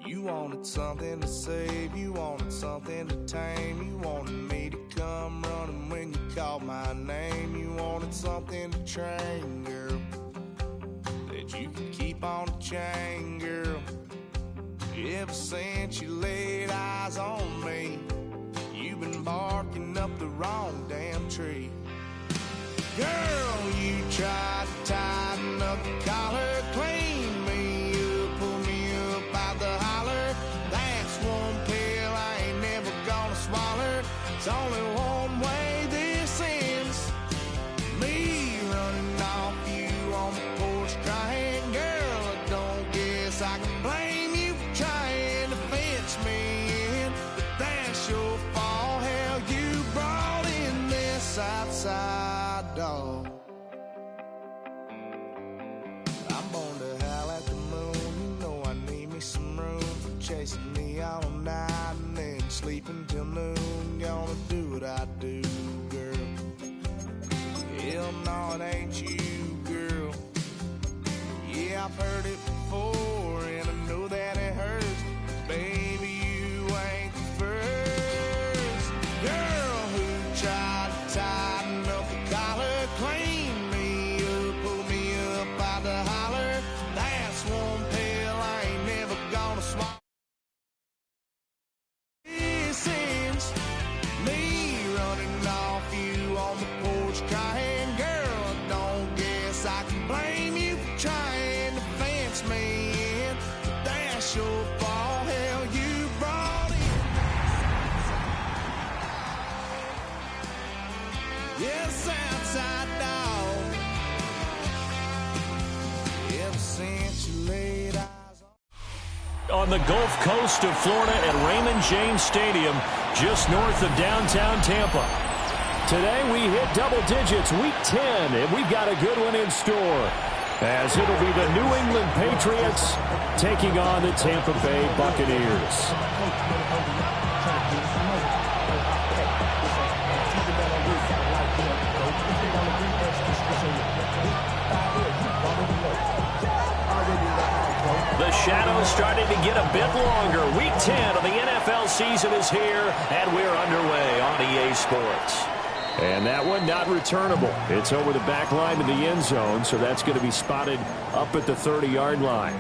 You wanted something to save, you wanted something to tame. You wanted me to come running when you called my name. You wanted something to train, girl, that you could keep on the chain, girl. Ever since you laid eyes on me, you've been barking up the wrong damn tree. Girl, you tried to tighten up the collar, clean me up, pull me up out the holler. That's one pill I ain't never gonna swallow. It's only one way this ends. Me running off you on the porch crying. Girl, I don't guess I can blame you for trying to fence me in, but that's your fault. Hell, you brought in this outside dog. I'm born to howl at the moon. You know I need me some room for chasing me all night and then sleeping till noon. Gonna do what I do, girl. Hell no, it ain't you, girl. Yeah, I've heard it before and I know that it hurts. Baby, you ain't the first girl who tried to tighten up the collar, clean me up, pull me up out the holler. That's one pill I ain't never gonna swallow. This ends me running off you on the porch crying. Girl, I don't guess I can blame you for trying to fence me in, but that's your fault. Hell, you brought it. Yes, outside dog. Ever since you laid eyes on the Gulf Coast of Florida at Raymond James Stadium, just north of downtown Tampa. Today we hit double digits, week 10, and we've got a good one in store, as it'll be the New England Patriots taking on the Tampa Bay Buccaneers. The shadows starting to get a bit longer. Week 10 of the NFL season is here, and we're underway on EA Sports. And that one not returnable. It's over the back line to the end zone, so that's going to be spotted up at the 30-yard line.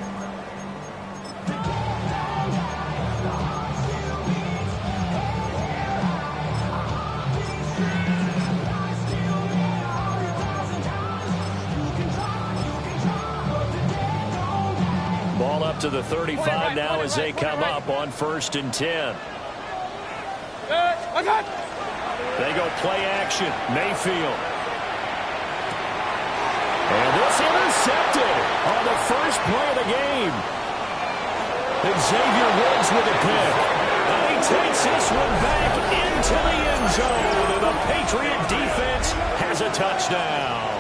Ball up to the 35 now as they come up on 1st and 10. They go play action. Mayfield. And this intercepted on the first play of the game. Xavier Woods with a pick. And he takes this one back into the end zone. And the Patriot defense has a touchdown.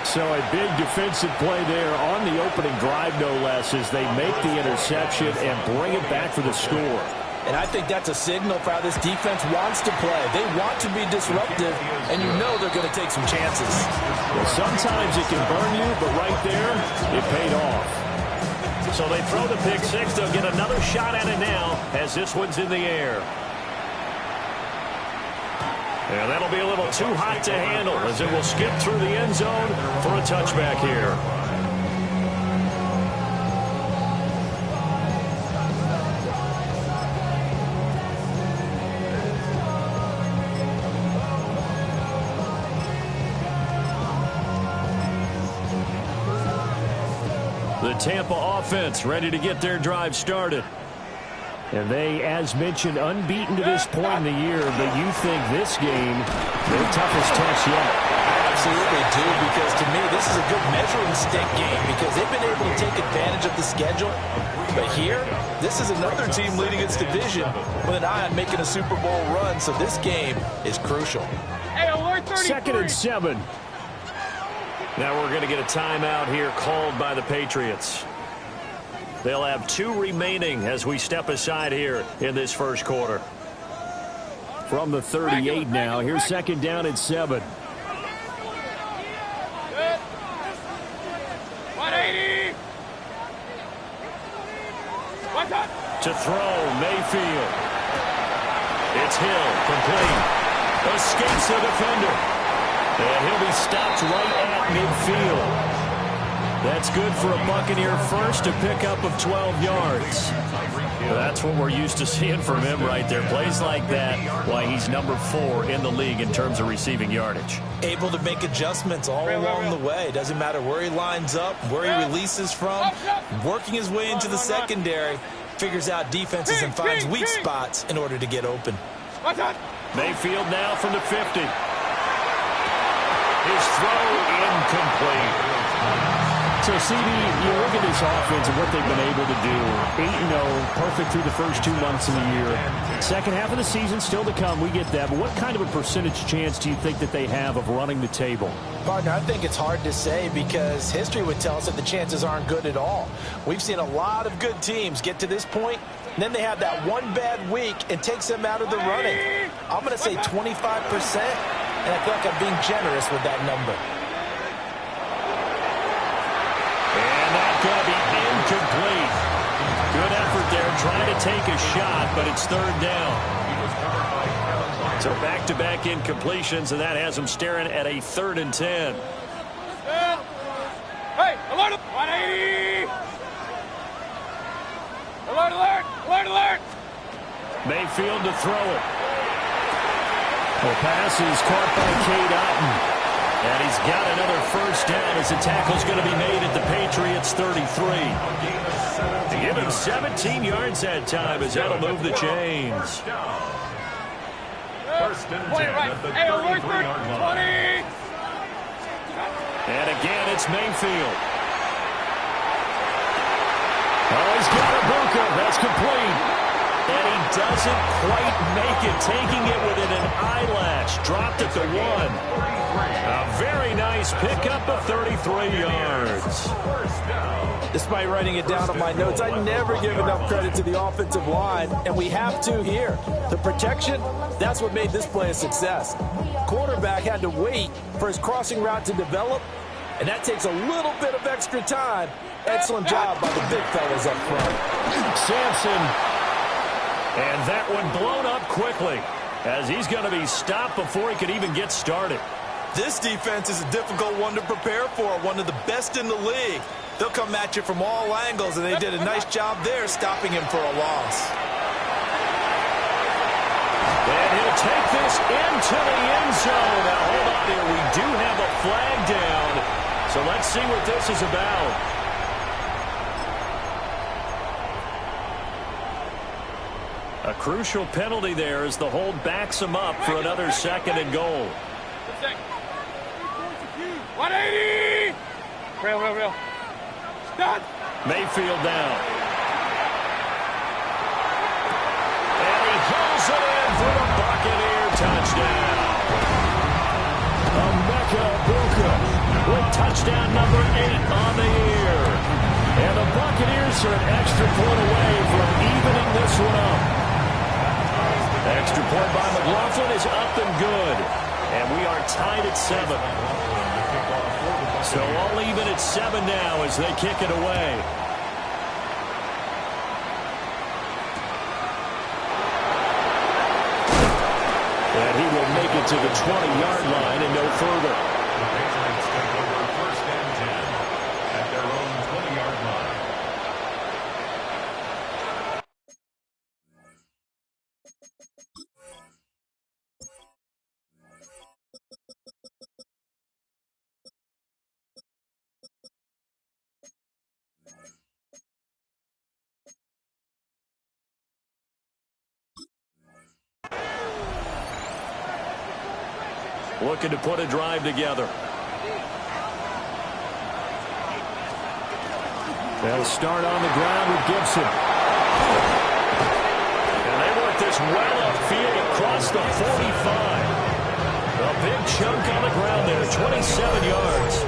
So a big defensive play there on the opening drive, no less, as they make the interception and bring it back for the score. And I think that's a signal for how this defense wants to play. They want to be disruptive, and you know they're going to take some chances. Well, sometimes it can burn you, but right there, it paid off. So they throw the pick six. They'll get another shot at it now as this one's in the air. And that'll be a little too hot to handle as it will skip through the end zone for a touchback here. The Tampa offense ready to get their drive started. And they, as mentioned, unbeaten to this point in the year, but you think this game, their toughest test yet. I absolutely do, because to me, this is a good measuring stick game because they've been able to take advantage of the schedule. But here, this is another team leading its division with an eye on making a Super Bowl run, so this game is crucial. Hey, alert 33. 2nd and 7. Now we're going to get a timeout here called by the Patriots. They'll have 2 remaining as we step aside here in this first quarter. From the 38 now, here's 2nd down and 7. Good. 180. To throw, Mayfield. It's Hill, complete. Escapes the defender. And he'll be stopped right at midfield. That's good for a Buccaneer first, a pickup of 12 yards. That's what we're used to seeing from him right there. Plays like that, why he's number 4 in the league in terms of receiving yardage. Able to make adjustments all along the way. Doesn't matter where he lines up, where he releases from. Working his way into the secondary, figures out defenses and finds weak spots in order to get open. Mayfield now from the 50. His throw incomplete. So, CD, you look at this offense and what they've been able to do. 8-0, perfect through the first 2 months of the year. Second half of the season still to come, we get that. But what kind of a percentage chance do you think that they have of running the table? Partner, I think it's hard to say because history would tell us that the chances aren't good at all. We've seen a lot of good teams get to this point, and then they have that one bad week and takes them out of the running. I'm going to say 25%, and I feel like I'm being generous with that number. Going to be incomplete. Good effort there trying to take a shot, but it's third down. So back-to-back incompletions, and that has them staring at a 3rd and 10. Hey, alert! 180! Alert, alert! Alert, alert! Mayfield to throw it. The pass is caught by Cade Otton. And he's got another first down as the tackle's going to be made at the Patriots 33. To give him 17 yards that time as that'll move the chains. First and 10 at the 33-yard line. And again, it's Mayfield. Oh, he's got a bunker. That's complete. And he doesn't quite make it, taking it within an eyelash. Dropped at the 1. A very nice pickup of 33 yards. Despite writing it down on my notes, I never give enough credit to the offensive line, and we have to here. The protection, that's what made this play a success. Quarterback had to wait for his crossing route to develop, and that takes a little bit of extra time. Excellent job by the big fellas up front. Sampson. And that one blown up quickly as he's going to be stopped before he could even get started. This defense is a difficult one to prepare for, one of the best in the league. They'll come at you from all angles, and they did a nice job there stopping him for a loss. And he'll take this into the end zone. Now, hold on here. We do have a flag down, so let's see what this is about. A crucial penalty there as the hold backs him up for another 2nd and goal. 180! Real. Done! Mayfield down. And he hauls it in for the Buccaneer touchdown. Emeka Buka with touchdown number 8 on the year. And the Buccaneers are an extra point away from evening this one up. Extra point by McLaughlin is up and good. And we are tied at 7. So all even at 7 now as they kick it away. And he will make it to the 20-yard line and no further. The Patriots take over 1st and 10 at their own 20-yard line. Looking to put a drive together. They'll start on the ground with Gibson. And they work this well upfield across the 45. A big chunk on the ground there, 27 yards.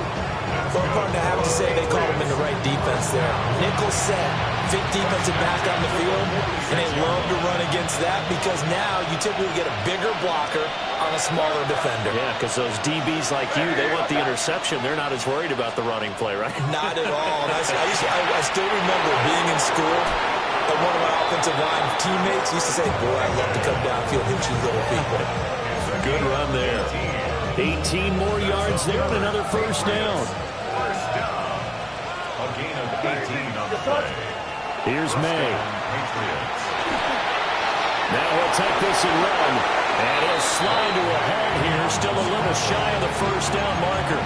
Well, partner, I have to say they caught him in the right defense there. Nickel set, fit defensive back on the field, and they love to run against that because now you typically get a bigger blocker on a smaller defender. Yeah, because those DBs like you, they want the interception. They're not as worried about the running play, right? Not at all. I still remember being in school, And one of my offensive line teammates used to say, boy, I'd love to come downfield and hit you little people. Good run there. 18 more yards there and another first down. First down. A gain of 18 on the play. Here's May. Patriots. Now he'll take this and run. And he'll slide to a head here. Still a little shy of the first down marker.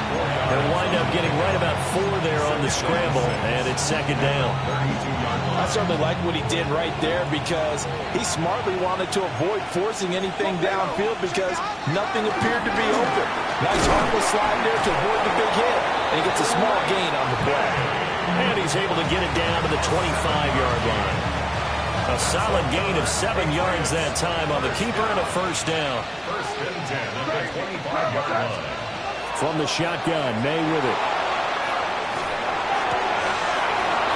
He'll wind up getting right about 4 there on the scramble. And it's second down. I certainly like what he did right there because he smartly wanted to avoid forcing anything downfield because nothing appeared to be open. Nice harmless slide there to avoid the big hit. And he gets a small gain on the play. And he's able to get it down to the 25-yard line. A solid gain of 7 yards that time on the keeper and a first down. First and 10 at the 25-yard line. From the shotgun, May with it.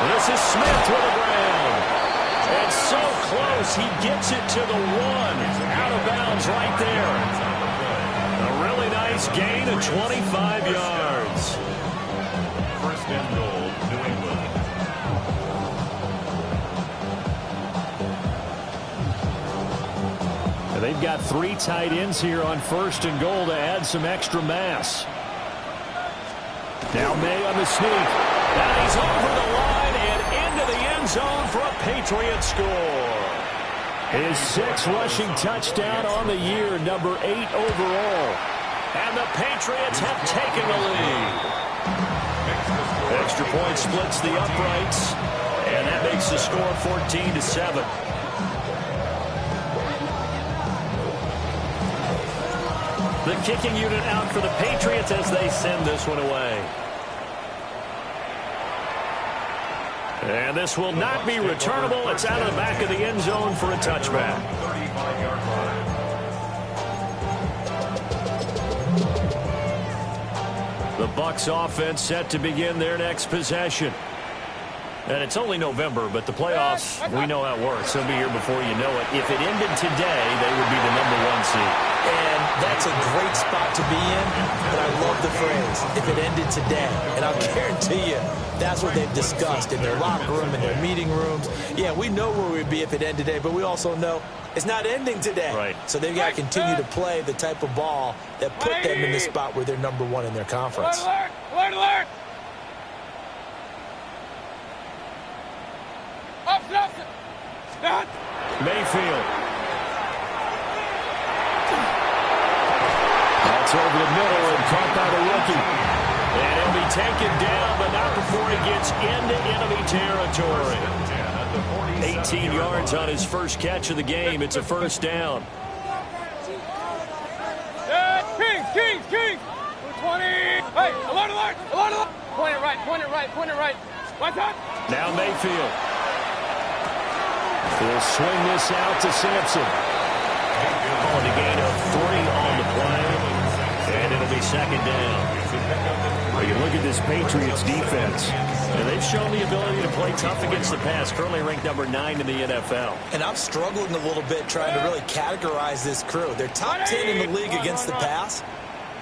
This is Smith with the ground. And so close, he gets it to the 1. Out of bounds right there. A really nice gain of 25 yards. First and goal, New England. And they've got 3 tight ends here on first and goal to add some extra mass. Now May on the sneak. And he's over the line and into the end zone for a Patriots score. His 6th rushing touchdown on the year, number 8 overall. And the Patriots have taken the lead. Extra point splits the uprights, and that makes the score 14-7. The kicking unit out for the Patriots as they send this one away. And this will not be returnable. It's out of the back of the end zone for a touchback. 35-yard line. The Bucs offense set to begin their next possession. And it's only November, but the playoffs, we know how it works. They'll be here before you know it. If it ended today, they would be the number 1 seed. And that's a great spot to be in, but I love the phrase, if it ended today. And I'll guarantee you, that's what they've discussed in their locker room, in their meeting rooms. Yeah, we know where we'd be if it ended today, but we also know it's not ending today. Right. So they've got to continue to play the type of ball that put them in the spot where they're number 1 in their conference. Alert! Alert! Alert! Up! Stop! Mayfield. That's over the middle and caught by the rookie. And he'll be taken down, but not before he gets into enemy territory. 18 yards on his first catch of the game. It's a first down. Kings! 220! Hey, alert! Point it right. Watch out! Now Mayfield. He'll swing this out to Sampson. On the gain of 3 on the play. And it'll be second down. You look at this Patriots defense, and they've shown the ability to play tough against the pass, currently ranked number 9 in the NFL. And I'm struggling a little bit trying to really categorize this crew. They're top 10 in the league against the pass,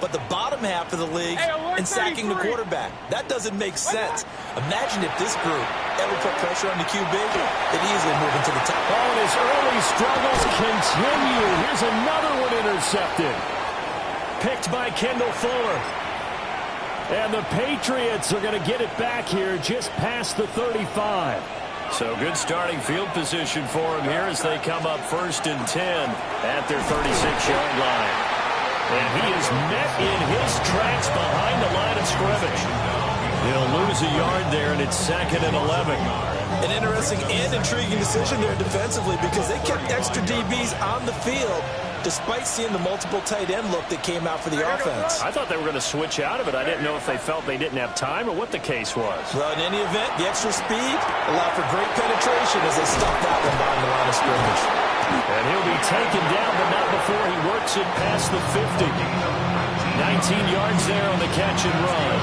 but the bottom half of the league in sacking the quarterback. That doesn't make sense. Imagine if this group ever put pressure on the QB, they'd easily move into the top. Oh, and his early struggles continue. Here's another one intercepted. Picked by Kendall Fuller. And the Patriots are going to get it back here just past the 35. So good starting field position for him here as they come up first and 10 at their 36-yard line. And he is met in his tracks behind the line of scrimmage. He'll lose a yard there, and it's second and 11. An interesting and intriguing decision there defensively because they kept extra DBs on the field despite seeing the multiple tight end look that came out for the offense. I thought they were going to switch out of it. I didn't know if they felt they didn't have time or what the case was. Well, in any event, the extra speed allowed for great penetration as they stuffed that one behind the line of scrimmage. And he'll be taken down, but not before he works it past the 50. 19 yards there on the catch and run.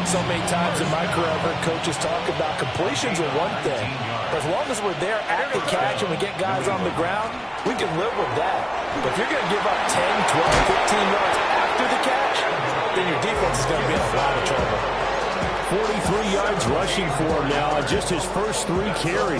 So many times in my career, I've heard coaches talk about completions are one thing, but as long as we're there at the catch and we get guys on the ground, we can live with that. But if you're going to give up 10, 12, 15 yards after the catch, then your defense is going to be in a lot of trouble. 43 yards rushing for him now on just his first 3 carries.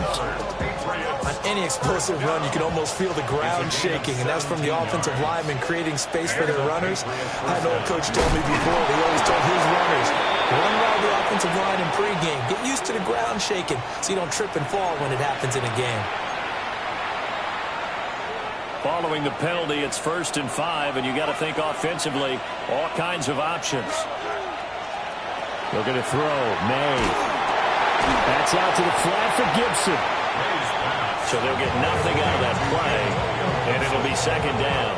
On any explosive run, you can almost feel the ground shaking, and that's from the offensive linemen creating space for their runners. I had an old coach tell me before, he always told his runners, run around the offensive line in pregame. Get used to the ground shaking so you don't trip and fall when it happens in a game. Following the penalty, it's 1st and 5, and you got to think offensively, all kinds of options. Looking to throw, May. That's out to the flat for Gibson. So they'll get nothing out of that play, and it'll be 2nd down.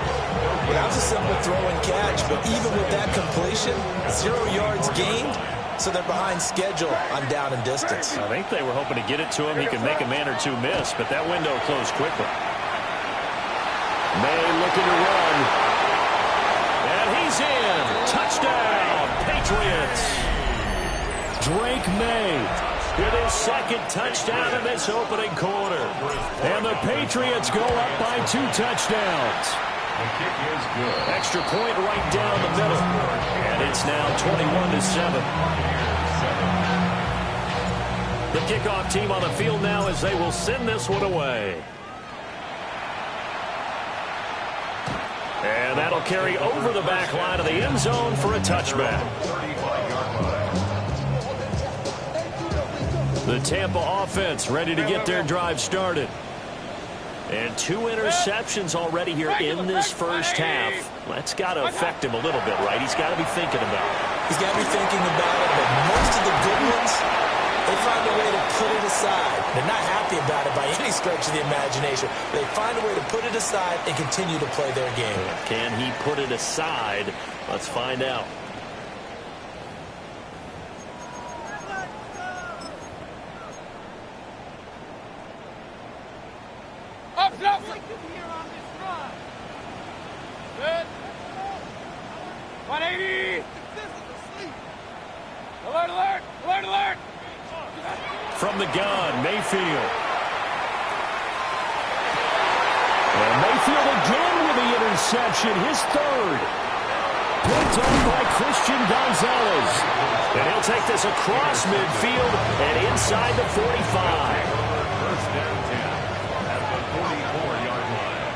Well, that was a simple throw and catch, but even with that completion, 0 yards gained, so they're behind schedule on down and distance. I think they were hoping to get it to him. He could make a man or two miss, but that window closed quickly. May looking to run. And he's in. Touchdown, Patriots. Drake May with his 2nd touchdown in this opening quarter. And the Patriots go up by 2 touchdowns. The kick is good. Extra point right down the middle. And it's now 21-7. The kickoff team on the field now as they will send this one away. And that'll carry over the back line of the end zone for a touchback. The Tampa offense ready to get their drive started. And 2 interceptions already here in this first half. That's got to affect him a little bit, right? He's got to be thinking about it. He's got to be thinking about it, but most of the good ones, they find a way to put it aside. They're not happy about it by any stretch of the imagination. They find a way to put it aside and continue to play their game. Can he put it aside? Let's find out. Up. Good. 180. Alert. From the gun, Mayfield. And Mayfield again with the interception, his 3rd. Picked up by Christian Gonzalez. And he'll take this across midfield and inside the 45. 1st and 10 at the 44-yard line.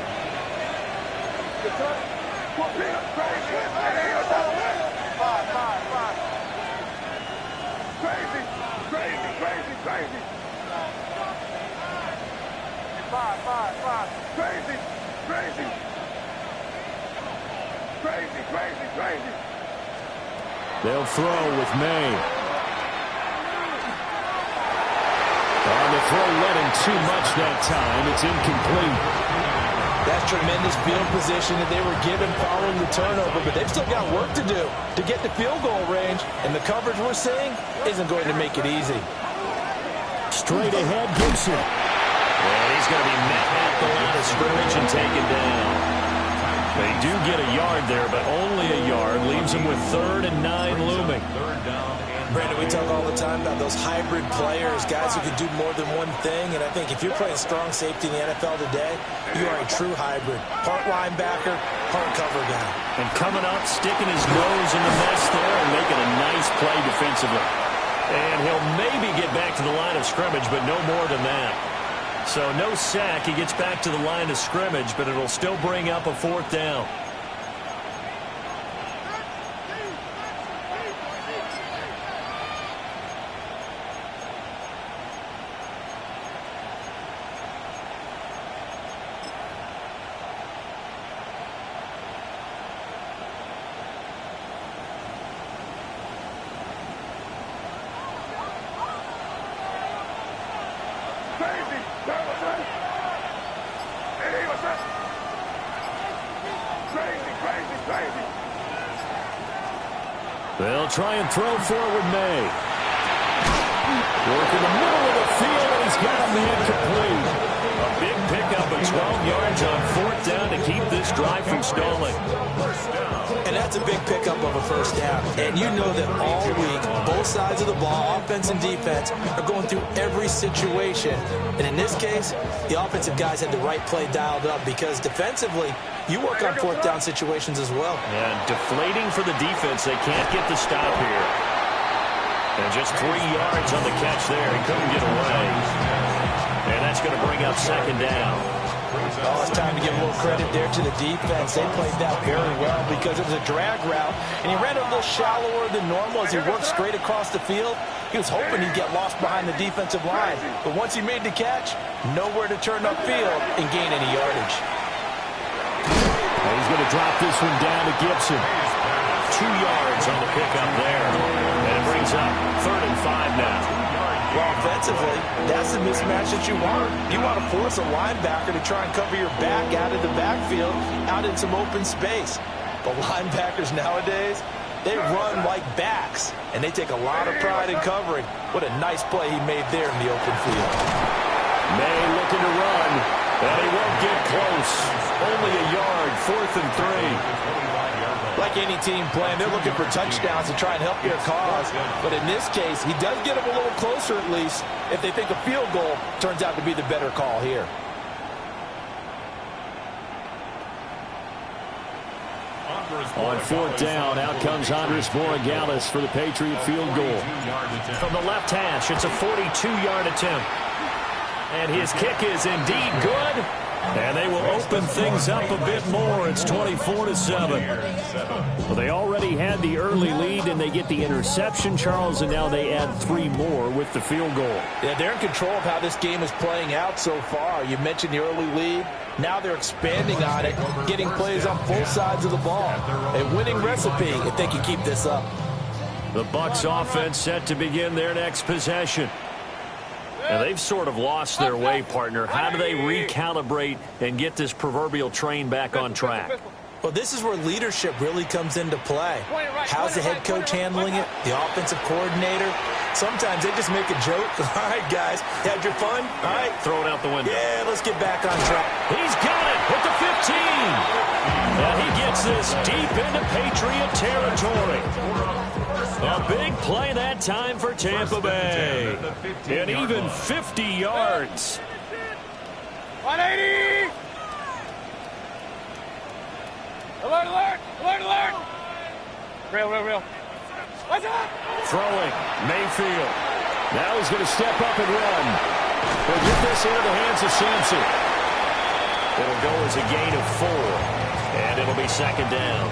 Crazy. 5. Crazy. They'll throw with May. On the throw, led him too much that time. It's incomplete. That's tremendous field position that they were given following the turnover, but they've still got work to do to get the field goal range, and the coverage we're seeing isn't going to make it easy. Straight ahead, Gibson. And he's going to be met at the line of scrimmage and taken down. They do get a yard there, but only a yard. Leaves him with 3rd and 9 looming. Brandon, we talk all the time about those hybrid players, guys who can do more than one thing, and I think if you're playing strong safety in the NFL today, you are a true hybrid. Part linebacker, part cover guy. And coming up, sticking his nose in the mess there and making a nice play defensively. And he'll maybe get back to the line of scrimmage, but no more than that. So no sack. He gets back to the line of scrimmage, but it'll still bring up a 4th down. They'll try and throw forward May. Work in the middle of the field, and he's got a man complete. A big pickup of 12 yards on 4th down to keep this drive from stalling. And that's a big pickup of a 1st down. And you know that all week, both sides of the ball, offense and defense, are going through every situation. And in this case, the offensive guys had the right play dialed up because defensively, you work on 4th down situations as well. And deflating for the defense. They can't get the stop here. And just 3 yards on the catch there. He couldn't get away. And that's going to bring up second down. Oh, it's time to give a little credit there to the defense. They played that very well because it was a drag route, and he ran a little shallower than normal as he worked straight across the field. He was hoping he'd get lost behind the defensive line, but once he made the catch, nowhere to turn upfield and gain any yardage. And he's going to drop this one down to Gibson. 2 yards on the pickup there, and it brings up 3rd and 5 now. Well, offensively, that's the mismatch that you want. You want to force a linebacker to try and cover your back out of the backfield, out in some open space. But linebackers nowadays, they run like backs, and they take a lot of pride in covering. What a nice play he made there in the open field. May looking to run, and he won't get close. Only a yard, 4th and 3. Like any team playing, they're looking for touchdowns to try and help their cause. But in this case, he does get them a little closer at least if they think a field goal turns out to be the better call here. On 4th down, out comes Andres Borregales for the Patriot field goal. From the left hash, it's a 42-yard attempt. And his kick is indeed good. And they will open things up a bit more. It's 24-7. Well, they already had the early lead, and they get the interception, Charles, and now they add 3 more with the field goal. Yeah, they're in control of how this game is playing out so far. You mentioned the early lead. Now they're expanding on it, getting plays on both sides of the ball. A winning recipe if they can keep this up. The Bucs offense set to begin their next possession. And they've sort of lost their way, partner. How do they recalibrate and get this proverbial train back on track? Well, this is where leadership really comes into play. How's the head coach handling it? The offensive coordinator? Sometimes they just make a joke. All right, guys, had your fun? All right. Throw it out the window. Yeah, let's get back on track. He's got it at the 15. And he gets this deep into Patriot territory. A big play that time for Tampa Bay. And even 50 yards. 180! Alert, alert! Alert, alert! Real. What's up? Throwing, Mayfield. Now he's going to step up and run. He'll get this into the hands of Sampson. It'll go as a gain of 4. And it'll be second down.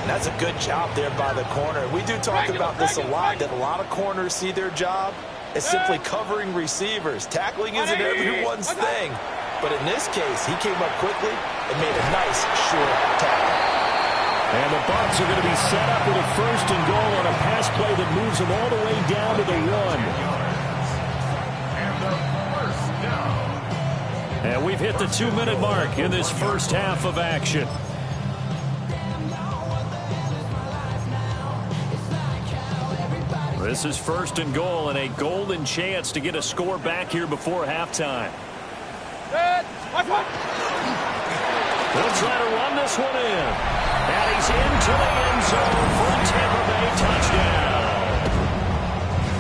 That's a good job there by the corner. We do talk about this a lot, that a lot of corners see their job as simply covering receivers. Tackling isn't everyone's thing. But in this case, he came up quickly and made a nice, short tackle. And the Bucs are going to be set up with a 1st and goal on a pass play that moves them all the way down to the 1. And we've hit the 2-minute mark in this first half of action. This is 1st and goal and a golden chance to get a score back here before halftime. He'll try to run this one in. And he's into the end zone for a Tampa Bay touchdown.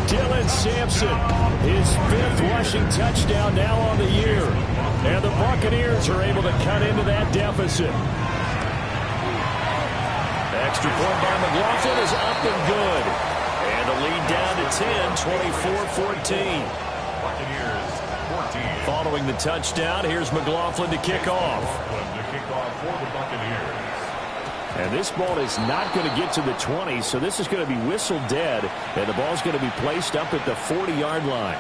Dylan Sampson, his 5th rushing touchdown now on the year. And the Buccaneers are able to cut into that deficit. Extra point by McLaughlin is up and good. And the lead down to 10, 24-14. Following the touchdown, here's McLaughlin to kick off. And this ball is not going to get to the 20, so this is going to be whistled dead, and the ball's going to be placed up at the 40-yard line.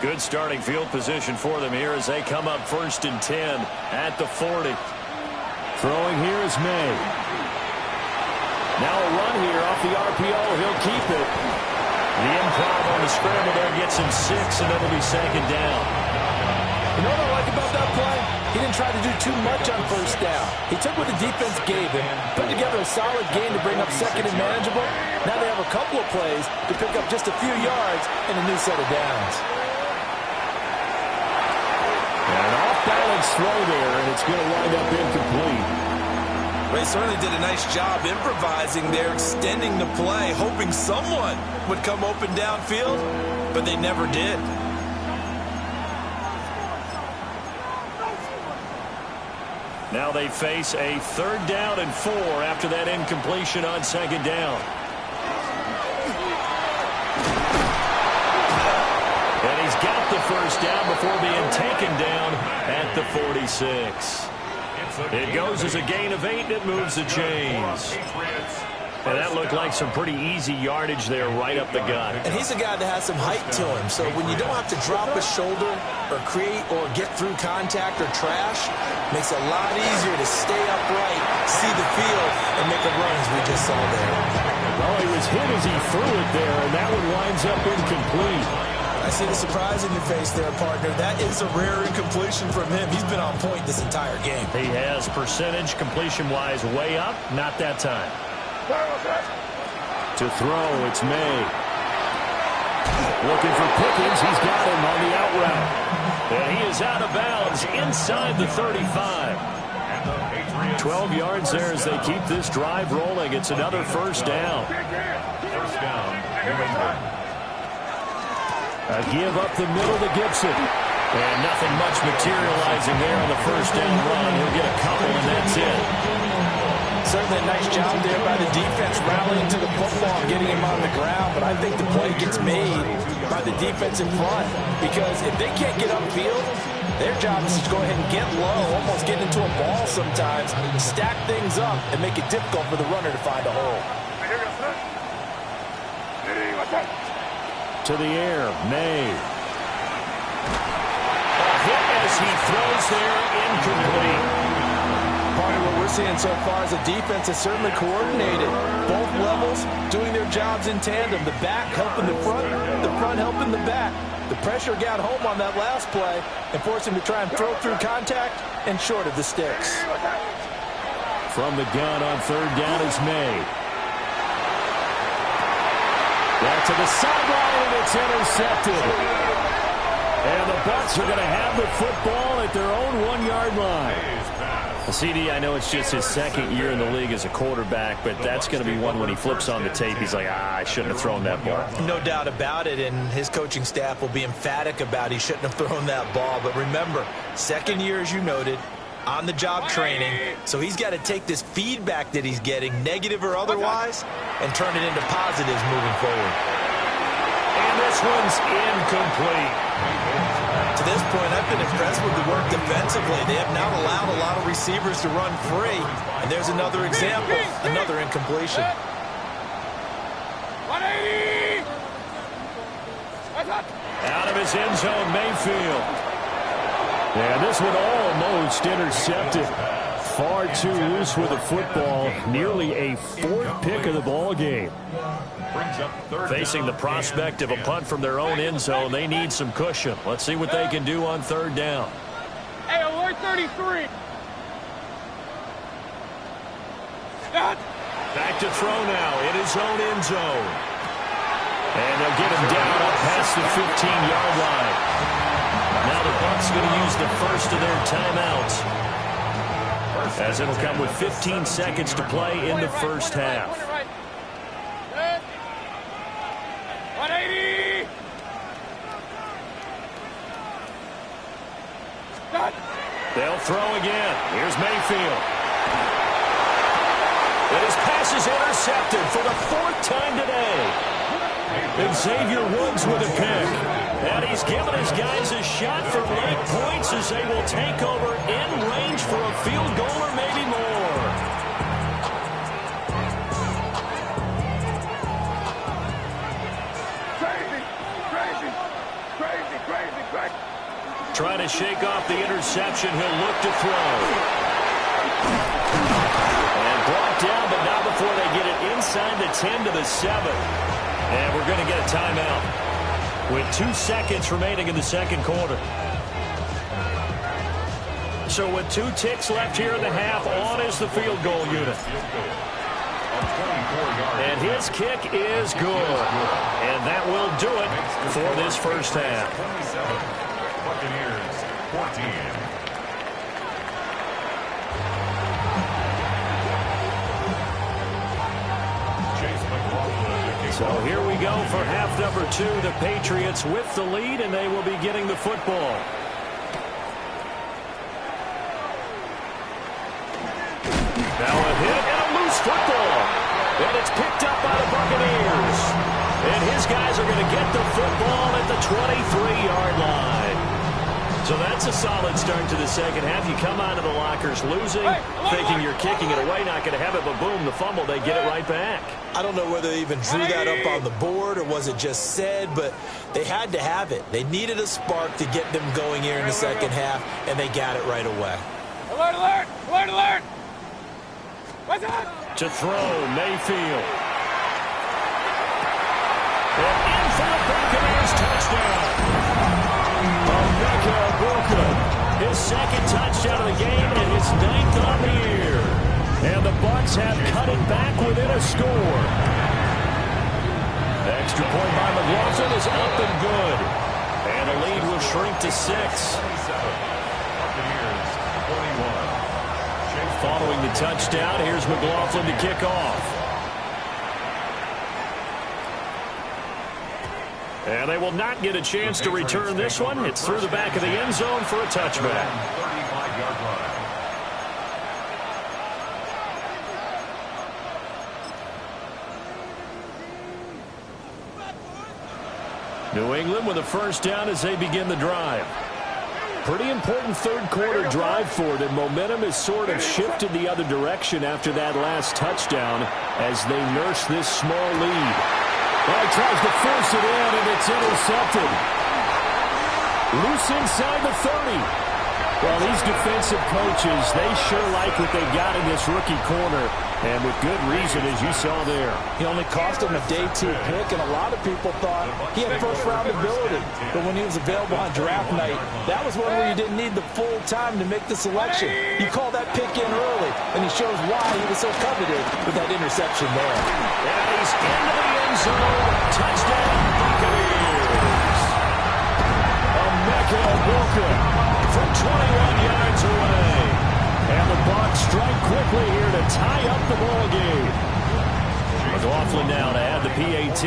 Good starting field position for them here as they come up 1st and 10 at the 40. Throwing here is May. Now a run here off the RPO. He'll keep it. The improv on the scramble there gets him 6, and it'll be second down. You know what I like about that play? He didn't try to do too much on 1st down. He took what the defense gave him, put together a solid game to bring up 2nd and manageable. Now they have a couple of plays to pick up just a few yards and a new set of downs. And an off-balance throw there, and it's going to wind up incomplete. They certainly did a nice job improvising there, extending the play, hoping someone would come open downfield, but they never did. Now they face a 3rd down and 4 after that incompletion on 2nd down. first down before being taken down at the 46. It goes as a gain of 8, and it moves the chains. And that looked like some pretty easy yardage there right up the gut. And he's a guy that has some height to him, so when you don't have to drop a shoulder or create or get through contact or trash, makes it a lot easier to stay upright, see the field, and make a run as we just saw there. Well, he was hit as he threw it there, and that one winds up incomplete. I see the surprise in your face there, partner. That is a rare incompletion from him. He's been on point this entire game. He has percentage completion-wise way up, not that time. To throw, it's May. Looking for Pickens. He's got him on the out route. And he is out of bounds inside the 35. 12 yards there as they keep this drive rolling. It's another first down. First down, New England. A give up the middle to Gibson. And nothing much materializing there on the first down run. He'll get a couple, and that's it. Certainly a nice job there by the defense rallying to the football and getting him on the ground, but I think the play gets made by the defense in front because if they can't get upfield, their job is to go ahead and get low, almost get into a ball sometimes, stack things up, and make it difficult for the runner to find a hole. To the air, May. A hit as he throws there, incomplete. Part of what we're seeing so far is the defense is certainly coordinated. Both levels doing their jobs in tandem. The back helping the front helping the back. The pressure got home on that last play and forced him to try and throw through contact and short of the sticks. From the gun on third down is May. Back to the sideline, and it's intercepted. And the Bucs are going to have the football at their own 1-yard line. CD, I know it's just his second year in the league as a quarterback, but that's going to be one when he flips on the tape, he's like, I shouldn't have thrown that ball. No doubt about it, and his coaching staff will be emphatic about he shouldn't have thrown that ball. But remember, second year, as you noted, on-the-job training, so he's got to take this feedback that he's getting, negative or otherwise, and turn it into positives moving forward. And this one's incomplete. To this point, I've been impressed with the work defensively. They have not allowed a lot of receivers to run free. And there's another example, another incompletion. 180! Out of his end zone, Mayfield. And this one almost intercepted. Far too loose with the football. Nearly a fourth pick of the ball game. Facing the prospect of a punt from their own end zone, they need some cushion. Let's see what they can do on third down. Hey, alert 33. Back to throw now in his own end zone. And they'll get him down up past the 15-yard line. Now the Bucs going to use the first of their timeouts, as it'll come with 15 seconds to play in the first half. 180! They'll throw again. Here's Mayfield. And his pass is intercepted for the fourth time today. And Xavier Woods with a pick. And he's given his guys a shot for late points as they will take over in range for a field goal or maybe more. Crazy. Trying to shake off the interception. He'll look to throw. And brought down, but not before they get it inside the 10 to the 7. And we're going to get a timeout with 2 seconds remaining in the second quarter. So with 2 ticks left here in the half, on is the field goal unit. And his kick is good. And that will do it for this first half. Buccaneers, 14. So here we go for half number 2. The Patriots with the lead, and they will be getting the football. Now a hit and a loose football. And it's picked up by the Buccaneers. And his guys are going to get the football at the 23-yard line. So that's a solid start to the second half. You come out of the lockers losing, thinking you're kicking it away, not going to have it, but boom, the fumble, they get it right back. I don't know whether they even drew that up on the board or was it just said, but they had to have it. They needed a spark to get them going here in the second half, and they got it right away. Alert, alert! Alert, alert! What's up? To throw, Mayfield. And in for the Buccaneers touchdown. His second touchdown of the game and his 9th on the year. And the Bucs have cut it back within a score. The extra point by McLaughlin is up and good. And the lead will shrink to 6. Following the touchdown, here's McLaughlin to kick off. And they will not get a chance to return this one. It's through the back of the end zone for a touchback. 35-yard line. New England with a first down as they begin the drive. Pretty important third-quarter drive for them. Momentum has sort of shifted the other direction after that last touchdown as they nurse this small lead. Well, he tries to force it in, and it's intercepted. Loose inside the 30. Well, these defensive coaches, they sure like what they've got in this rookie corner, and with good reason, as you saw there. He only cost him a day 2 pick, and a lot of people thought he had first-round ability. But when he was available on draft night, that was one where you didn't need the full time to make the selection. You call that pick in early, and he shows why he was so coveted with that interception there. And he's into the end zone. Touchdown, Buccaneers. Walker from 21 yards away. And the Bucs strike quickly here to tie up the ball game. McLaughlin now to add the PAT.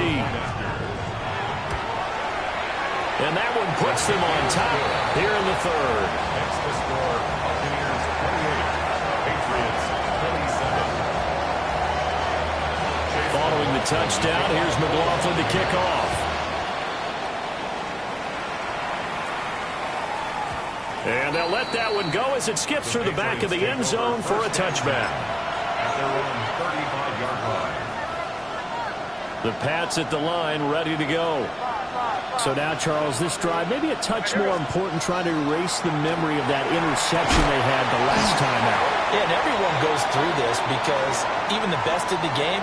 And that one puts them on top here in the third. Next to score, Buccaneers 28, Patriots 27. Following the touchdown, here's McLaughlin to kick off. And they'll let that one go as it skips through the back of the end zone for a touchback. At their own 35-yard line. The Pats at the line, ready to go. So now, Charles, this drive maybe a touch more important, trying to erase the memory of that interception they had the last time out. Yeah, and everyone goes through this because even the best of the game,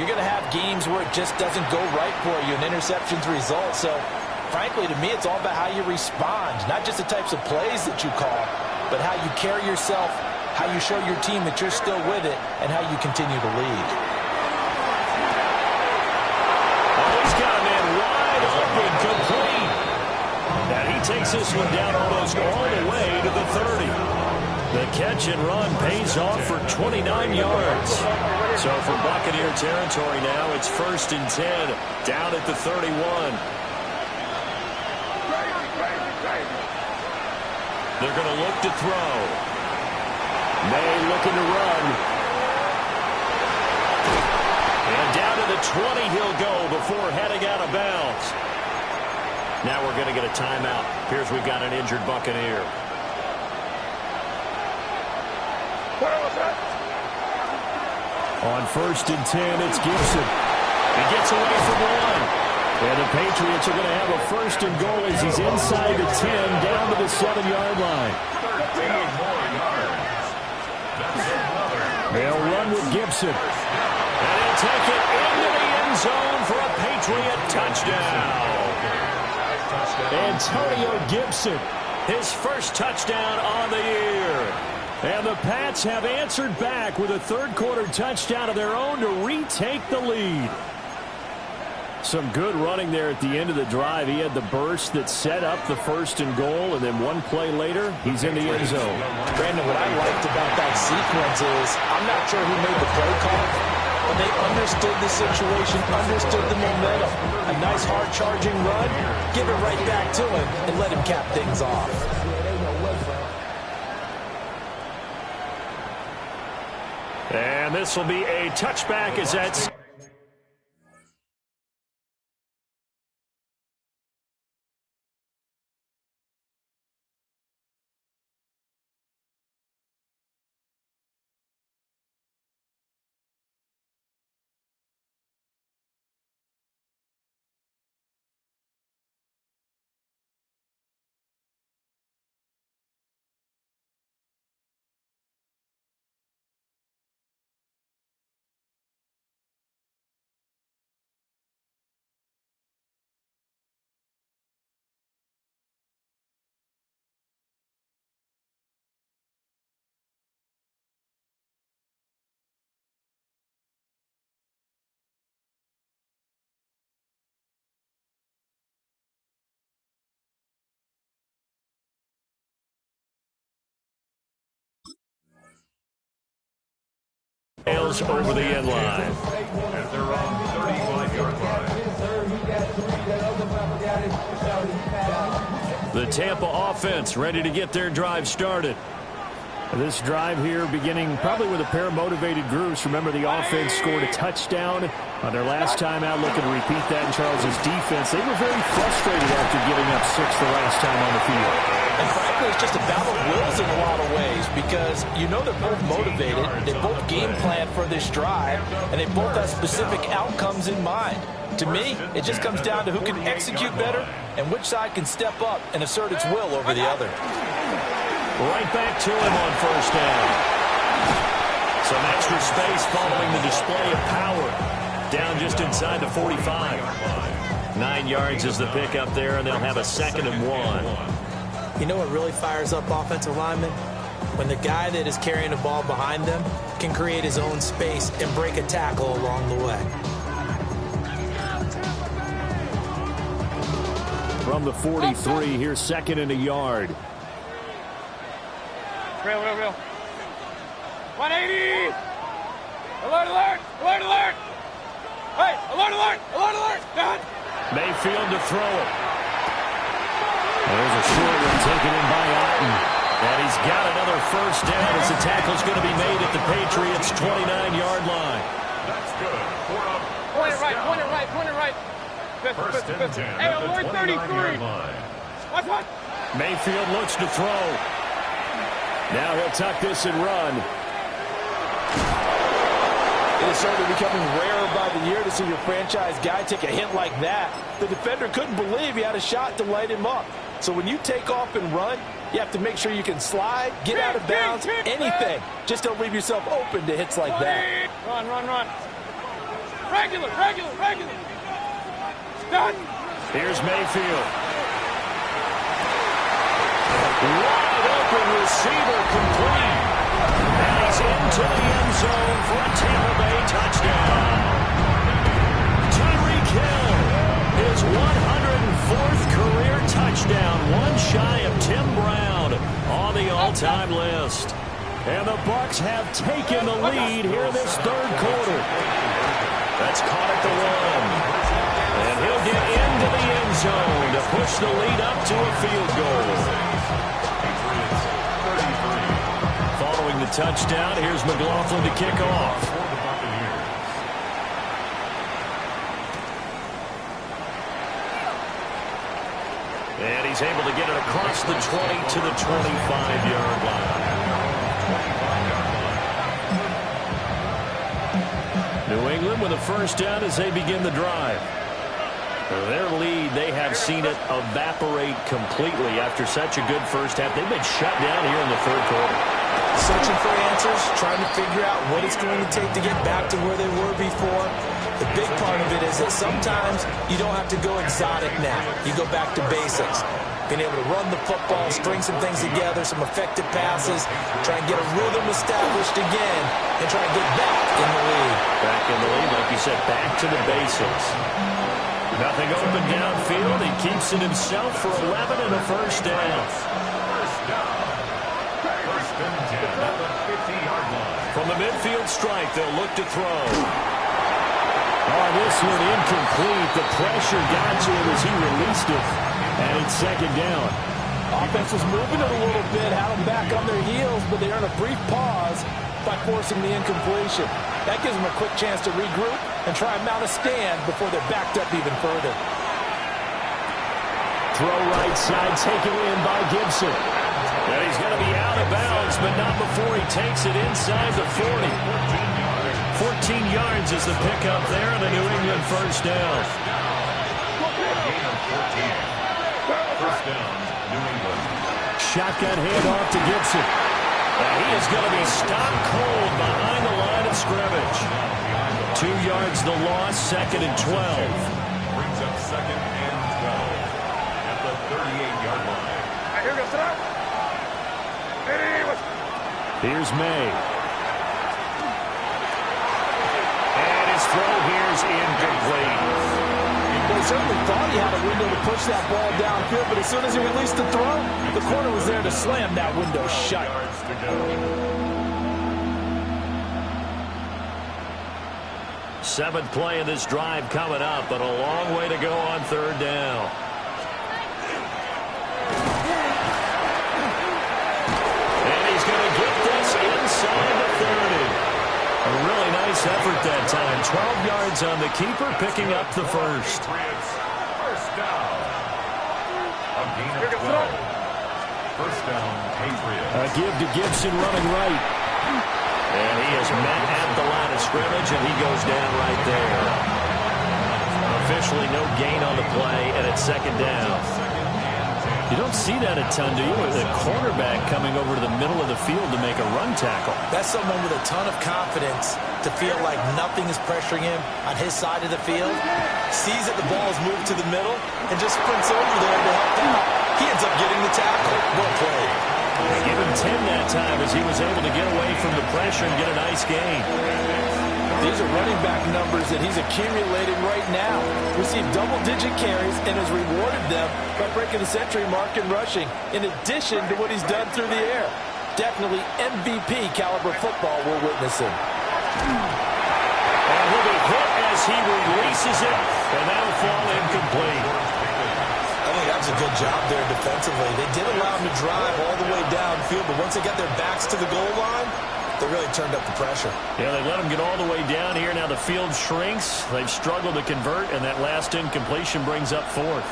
you're going to have games where it just doesn't go right for you, and interceptions result. So frankly, to me, it's all about how you respond, not just the types of plays that you call, but how you carry yourself, how you show your team that you're still with it, and how you continue to lead. Oh, he's got a man wide open, complete. And he takes this one down almost all the way to the 30. The catch and run pays off for 29 yards. So for Buccaneer territory now, it's 1st and 10, down at the 31. They're going to look to throw. May looking to run. And down to the 20 he'll go before heading out of bounds. Now we're going to get a timeout. Here's we've got an injured Buccaneer. On 1st and 10, it's Gibson. He gets away from one. And the Patriots are going to have a 1st and goal as he's inside the 10, down to the 7-yard line. They'll run with Gibson. And he'll take it into the end zone for a Patriot touchdown. Antonio Gibson, his first touchdown on the year. And the Pats have answered back with a third-quarter touchdown of their own to retake the lead. Some good running there at the end of the drive. He had the burst that set up the 1st and goal, and then one play later, he's in the end zone. Brandon, what I liked about that sequence is I'm not sure who made the play call, but they understood the situation, understood the momentum. A nice hard-charging run, give it right back to him, and let him cap things off. And this will be a touchback as that's goes over the end line. At their own 35-yard line. The Tampa offense ready to get their drive started. This drive here beginning probably with a pair of motivated groups. Remember, the offense scored a touchdown on their last time out. Looking to repeat that in Charles's defense. They were very frustrated after giving up 6 the last time on the field. And frankly, it's just a battle of wills in a lot of ways because you know they're both motivated. They both game plan for this drive, and they both have specific outcomes in mind. To me, it just comes down to who can execute better and which side can step up and assert its will over the other. Right back to him on first down. Some extra space following the display of power. Down just inside the 45. 9 yards is the pickup there, and they'll have a 2nd and 1. You know what really fires up offensive linemen? When the guy that is carrying the ball behind them can create his own space and break a tackle along the way. From the 43, here's 2nd and a yard. Real. 180! Alert, alert! Alert, alert! Hey, alert, alert! Alert, alert! Done! Mayfield to throw it. There's a short one taken in by Otten. And he's got another first down as the tackle's going to be made at the Patriots' 29-yard line. That's good. Point it right. First and 10 Hey, at the alert 33! 29-yard line. What? Mayfield looks to throw. Now he'll tuck this and run. It is certainly becoming rarer by the year to see your franchise guy take a hit like that. The defender couldn't believe he had a shot to light him up. So when you take off and run, you have to make sure you can slide, get out of bounds, anything. Just don't leave yourself open to hits like that. Run. Regular. Done. Here's Mayfield. Wide open receiver complete. And he's into the end zone for a Tampa Bay touchdown. Tyreek Hill, his 104th career touchdown, one shy of Tim Brown on the all-time list. And the Bucs have taken the lead here in this 3rd quarter. That's caught at the 1. And he'll get into the end zone to push the lead up to a field goal. Following the touchdown, here's McLaughlin to kick off. And he's able to get it across the 20 to the 25-yard line. New England with a first down as they begin the drive. Their lead, they have seen it evaporate completely after such a good first half. They've been shut down here in the 3rd quarter. Searching for answers, trying to figure out what it's going to take to get back to where they were before. The big part of it is that sometimes you don't have to go exotic now. You go back to basics. Being able to run the football, string some things together, some effective passes, try and get a rhythm established again, and try and get back in the lead. Back in the lead, like you said, back to the basics. Nothing open downfield. He keeps it himself for 11 and a first down. First and 10 at the 50-yard line. From the midfield strike, they'll look to throw. Oh, this one incomplete. The pressure got to him as he released it. And it's 2nd down. Offense was moving it a little bit, had them back on their heels, but they earned a brief pause by forcing the incompletion. That gives them a quick chance to regroup and try and mount a stand before they're backed up even further. Throw right side, taken in by Gibson. And he's going to be out of bounds, but not before he takes it inside the 40. 14 yards is the pickup there, and a New England first down. First down, New England. Shotgun handoff to Gibson. And he is going to be stopped cold behind the line of scrimmage. 2 yards the loss, 2nd and 12. Brings up 2nd and 12 at the 38-yard line. Here goes it up. Here's May. And his throw here's incomplete. Well, he certainly thought he had a window to push that ball downfield, but as soon as he released the throw, the corner was there to slam that window shut. Seventh play of this drive coming up, but a long way to go on third down. And he's going to get this inside the 30. A really nice effort that time. 12 yards on the keeper, picking up the first. First down. A gain of 12. First down, Patriots. A give to Gibson running right. And he is met at the line of scrimmage, and he goes down right there. Officially no gain on the play, and it's second down. You don't see that a ton, do you? The cornerback coming over to the middle of the field to make a run tackle. That's someone with a ton of confidence to feel like nothing is pressuring him on his side of the field. Sees that the ball is moved to the middle and just sprints over there to help out. He ends up getting the tackle. Well played. They give him 10 that time as he was able to get away from the pressure and get a nice gain. These are running back numbers that he's accumulating right now. Received double-digit carries and has rewarded them by breaking the century mark in rushing, in addition to what he's done through the air. Definitely MVP caliber football we're witnessing. And he'll be hit as he releases it, and that'll fall incomplete. I think that was a good job there defensively. They did allow him to drive all the way downfield, but once they got their backs to the goal line, they really turned up the pressure. Yeah, they let him get all the way down here. Now the field shrinks. They've struggled to convert, and that last incompletion brings up fourth.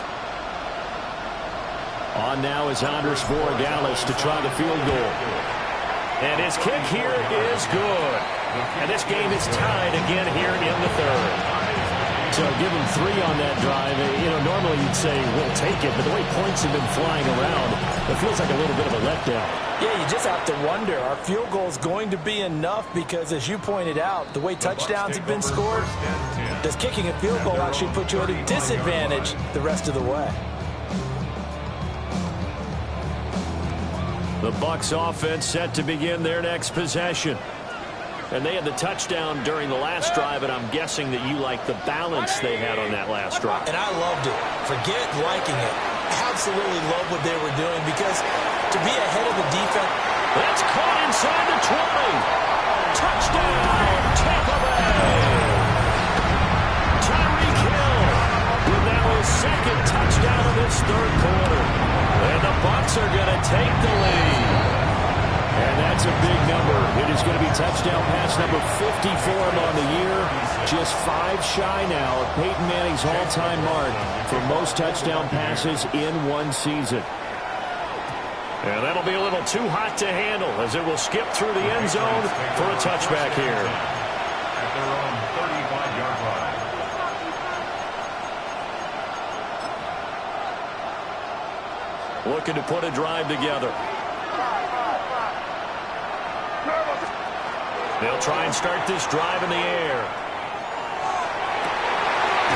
On now is Andres Borregales to try the field goal. And his kick here is good. And this game is tied again here in the third. So give him 3 on that drive. You know, normally you'd say, we'll take it, but the way points have been flying around, it feels like a little bit of a letdown. Yeah, you just have to wonder, are field goals going to be enough? Because as you pointed out, the way touchdowns have been scored, does kicking a field goal actually put you at a disadvantage the rest of the way? The Bucs offense set to begin their next possession. And they had the touchdown during the last drive, and I'm guessing that you like the balance they had on that last drive. And I loved it. Forget liking it. Absolutely love what they were doing, because to be ahead of the defense. That's caught inside the 20. Touchdown, Tampa Bay. Tyreek Hill with now his second touchdown of this third quarter. And the Bucs are going to take the lead. And that's a big number. It is going to be touchdown pass number 50 for him on the year. Just 5 shy now of Peyton Manning's all-time mark for most touchdown passes in one season. And that'll be a little too hot to handle as it will skip through the end zone for a touchback here. At their own 35-yard line. Looking to put a drive together. They'll try and start this drive in the air.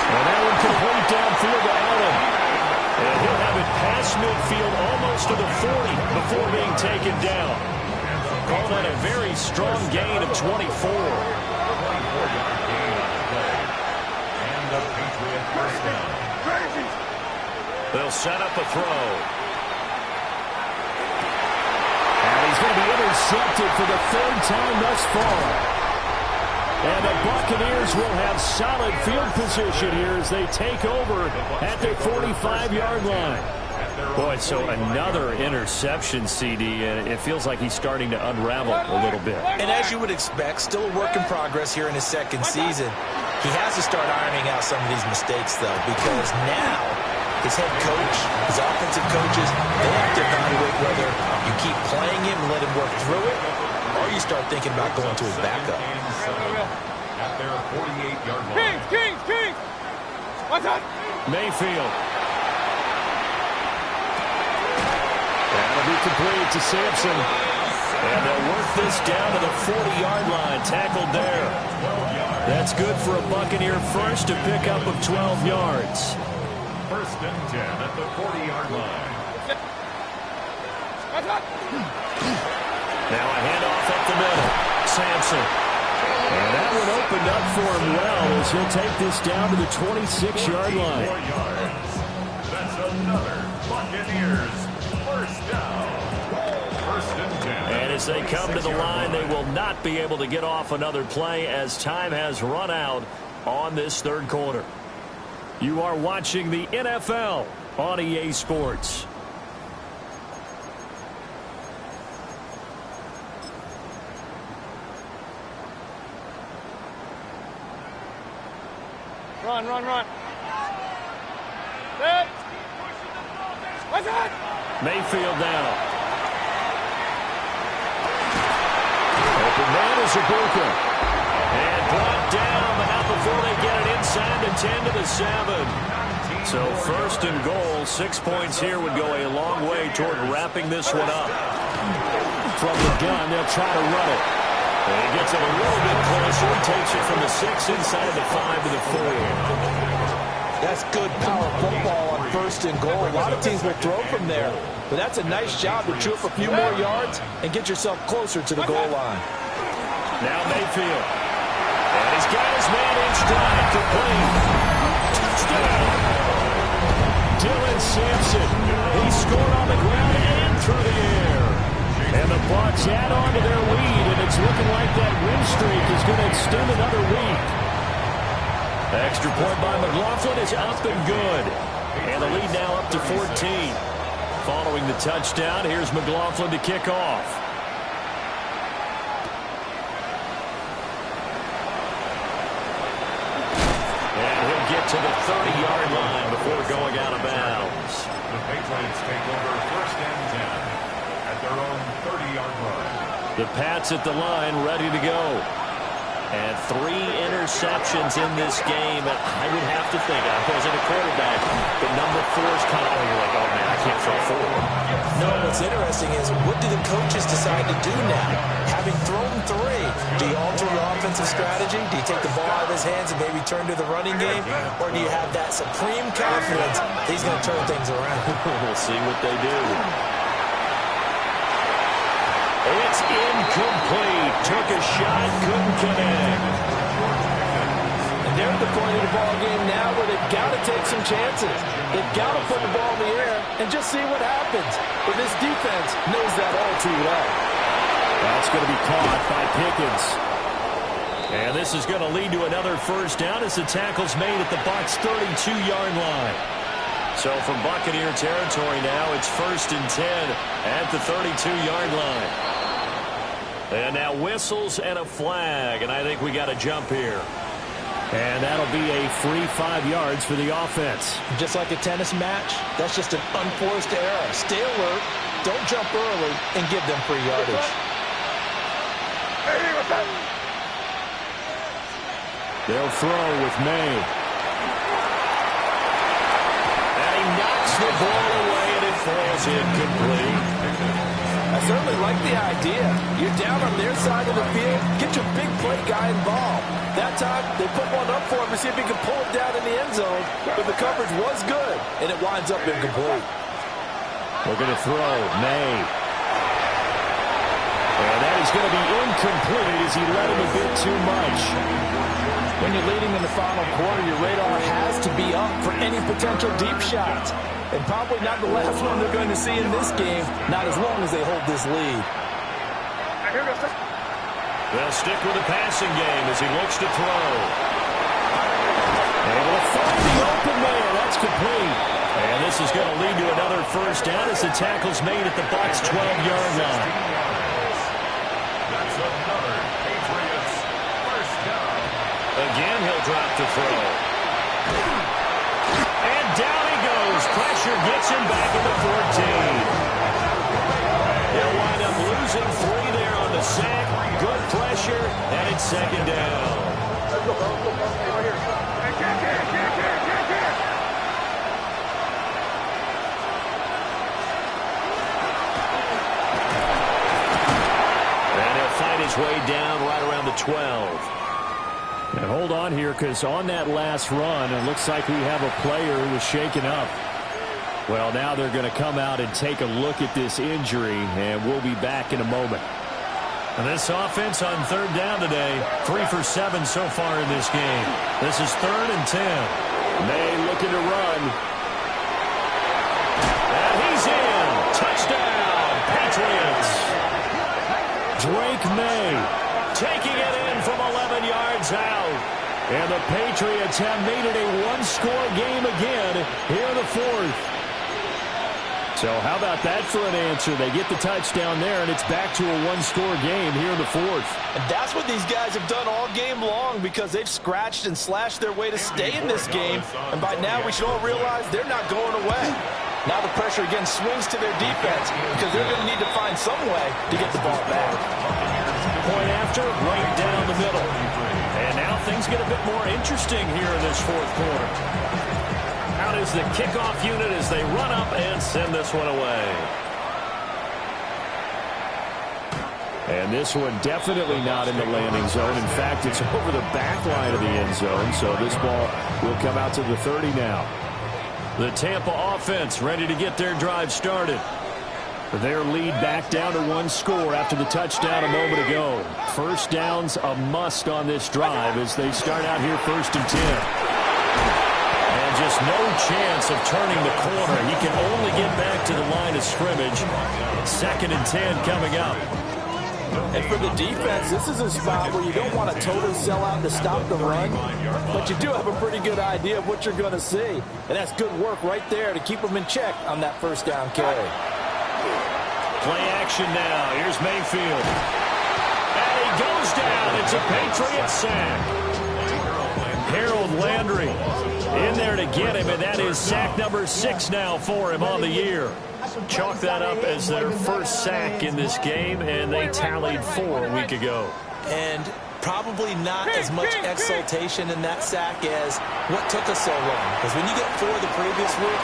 And that one complete downfield to Allen. And he'll have it past midfield almost to the 40 before being taken down. Call that a very strong gain of 24. 24-yard gain on play. And the Patriot first down. They'll set up a throw. He's going to be intercepted for the 3rd time thus far. And the Buccaneers will have solid field position here as they take over at their 45-yard line. Boy, so another interception, CD, and it feels like he's starting to unravel a little bit. And as you would expect, still a work in progress here in his second season. He has to start ironing out some of these mistakes, though, because now his head coach, his offensive coaches, they have to evaluate whether you keep playing him and let him work through it, or you start thinking about going to his backup. At their 48-yard line. Kings! What's up? Mayfield. That'll be complete to Sampson. And they'll work this down to the 40-yard line, tackled there. That's good for a Buccaneer first, a pickup of 12 yards. First and 10 at the 40-yard line. Now a handoff up the middle. Sampson. And that one opened up for him well as he'll take this down to the 26-yard line. 4 yards. That's another Buccaneers first down. First and 10. And as they come to the line, they will not be able to get off another play as time has run out on this third quarter. You are watching the NFL on EA Sports. Run, run, run. Set. What's that? Mayfield down. Open man is Ibuka. And brought down, but not before they get it inside the 10 to the 7. So first and goal, 6 points here would go a long way toward wrapping this one up. From the gun, they'll try to run it. And he gets it a little bit closer. He takes it from the 6 inside the 5 to the 4. That's good power football on first and goal. A lot of teams will throw from there, but that's a nice job to chew up a few more yards and get yourself closer to the goal line. Now Mayfield. And he's got his man in stride, complete. Touchdown. Dylan Sampson. He scored on the ground and through the air. And the Bucs add on to their lead, and it's looking like that win streak is going to extend another week. Extra point by McLaughlin is up and good. And the lead now up to 14. Following the touchdown, here's McLaughlin to kick off. And he'll get to the 30-yard line before going out of bounds. The Patriots take over first and 10 at their own 30-yard line. The Pats at the line, ready to go. And 3 interceptions in this game. And I would have to think, I wasn't a quarterback, but number 4 is kind of like, oh, man, I can't throw 4. No, what's interesting is what do the coaches decide to do now? Having thrown 3, do you alter your offensive strategy? Do you take the ball out of his hands and maybe turn to the running game? Or do you have that supreme confidence that he's going to turn things around? We'll see what they do. It's incomplete. Took a shot, couldn't connect. And they're at the point of the ball game now where they've got to take some chances. They've got to put the ball in the air and just see what happens. But this defense knows that all too well. That's going to be caught by Pickens. And this is going to lead to another first down as the tackle's made at the Bucs' 32-yard line. So from Buccaneer territory now, it's first and 10 at the 32-yard line. And now whistles and a flag, and I think we got a jump here. And that'll be a free 5 yards for the offense. Just like a tennis match, that's just an unforced error. Stay alert, don't jump early, and give them free yardage. They'll throw with May. And he knocks the ball away, and it falls incomplete. I certainly like the idea. You're down on their side of the field. Get your big play guy involved. That time, they put one up for him to see if he can pull it down in the end zone. But the coverage was good, and it winds up incomplete. We're going to throw. May. And that is going to be incomplete as he let him a bit too much. When you're leading in the final quarter, your radar has to be up for any potential deep shots. And probably not the last one they're going to see in this game, not as long as they hold this lead. They'll stick with the passing game as he looks to throw. Able to find the open man. That's complete. And this is going to lead to another first down as the tackle's made at the Bucs' 12-yard line. That's another Patriots first down. Again, he'll drop to throw. And down he goes. Pressure gets him back at the 14. They'll wind up losing 3 there on the sack. Good pressure, and it's second down. And he'll find his way down right around the 12. And hold on here, because on that last run, it looks like we have a player who was shaken up. Well, now they're going to come out and take a look at this injury, and we'll be back in a moment. And this offense on third down today, 3 for 7 so far in this game. This is 3rd and 10. May looking to run. And he's in. Touchdown, Patriots. Drake May taking it in from 11 yards out. And the Patriots have made it a one-score game again here in the fourth. So how about that for an answer? They get the touchdown there, and it's back to a one-score game here in the fourth. And that's what these guys have done all game long because they've scratched and slashed their way to stay in this game. And by now we should all realize they're not going away. Now the pressure again swings to their defense because they're going to need to find some way to get the ball back. Point after, right down the middle. And now things get a bit more interesting here in this fourth quarter. Out is the kickoff unit as they run up and send this one away. And this one definitely not in the landing zone. In fact, it's over the back line of the end zone, so this ball will come out to the 30 now. The Tampa offense ready to get their drive started. Their lead back down to one score after the touchdown a moment ago. First down's a must on this drive as they start out here 1st and 10. And just no chance of turning the corner. He can only get back to the line of scrimmage. 2nd and 10 coming up. And for the defense, this is a spot where you don't want to totally sell out to stop the run, but you do have a pretty good idea of what you're going to see. And that's good work right there to keep them in check on that first down carry. Play action now. Here's Mayfield. And he goes down. It's a Patriot sack. Harold Landry in there to get him, and that is sack number 6 now for him on the year. Chalk that up as their first sack in this game, and they tallied 4 a week ago. And probably not as much exultation in that sack as what took us so long. Because when you get 4 the previous week,